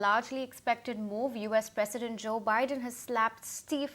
Largely expected move, US President Joe Biden has slapped steep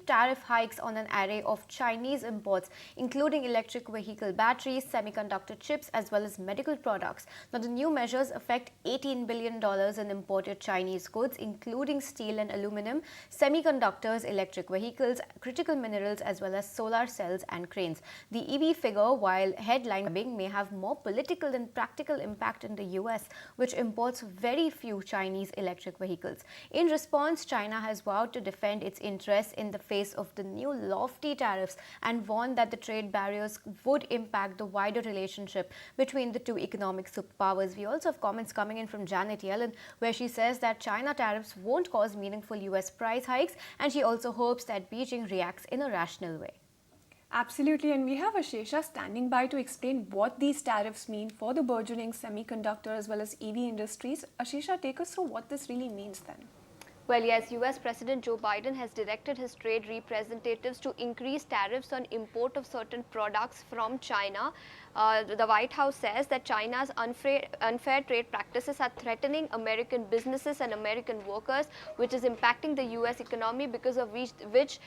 tariff hikes on an array of Chinese imports, including electric vehicle batteries, semiconductor chips, as well as medical products. Now, the new measures affect $18 billion in imported Chinese goods, including steel and aluminum, semiconductors, electric vehicles, critical minerals, as well as solar cells and cranes. The EV figure, while headline-grabbing, may have more political than practical impact in the US, which imports very few Chinese electric vehicles. In response, China has vowed to defend its interests in the face of the new lofty tariffs and warned that the trade barriers would impact the wider relationship between the two economic superpowers. We also have comments coming in from Janet Yellen, where she says that China tariffs won't cause meaningful US price hikes, and she also hopes that Beijing reacts in a rational way. Absolutely, and we have Ashesha standing by to explain what these tariffs mean for the burgeoning semiconductor as well as EV industries. Ashesha, take us through what this really means then. Well, yes, US President Joe Biden has directed his trade representatives to increase tariffs on import of certain products from China. The White House says that China's unfair trade practices are threatening American businesses and American workers, which is impacting the US economy, because of which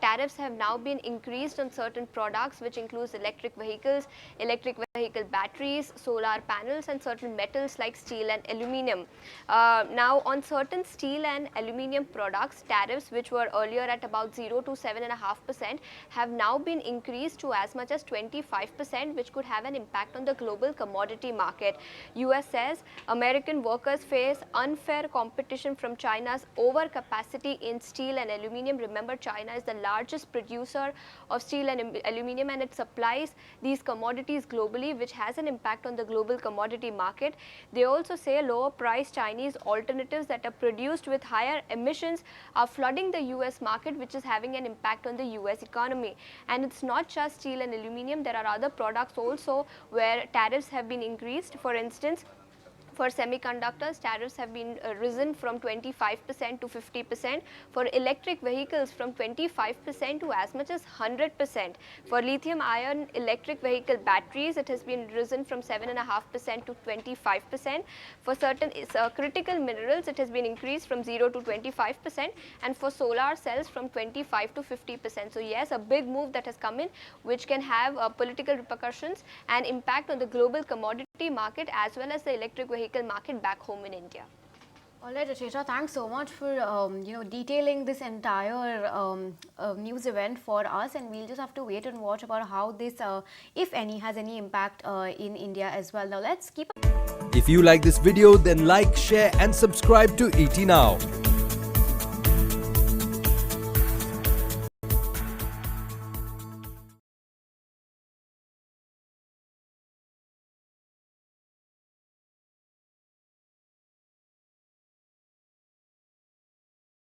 tariffs have now been increased on certain products, which includes electric vehicles, electric vehicle batteries, solar panels, and certain metals like steel and aluminum. Now, on certain steel and aluminum products, tariffs, which were earlier at about 0 to 7.5%, have now been increased to as much as 25%, which could have an impact on the global commodity market. US says American workers face unfair competition from China's overcapacity in steel and aluminum. Remember, China is the largest producer of steel and aluminum, and it supplies these commodities globally, which has an impact on the global commodity market. They also say lower priced Chinese alternatives that are produced with higher emissions are flooding the US market, which is having an impact on the US economy. And it's not just steel and aluminum, there are other products also where tariffs have been increased. For instance, for semiconductors, tariffs have been risen from 25% to 50%. For electric vehicles, from 25% to as much as 100%. For lithium-ion electric vehicle batteries, it has been risen from 7.5% to 25%. For certain critical minerals, it has been increased from 0 to 25%. And for solar cells, from 25 to 50%. So yes, a big move that has come in, which can have political repercussions and impact on the global commodity market as well as the electric vehicle market back home in India. All right, Ashesha, thanks so much for detailing this entire news event for us, and we'll just have to wait and watch about how this, if any, has any impact in India as well. Now, let's keep. If you like this video, then like, share, and subscribe to ET Now.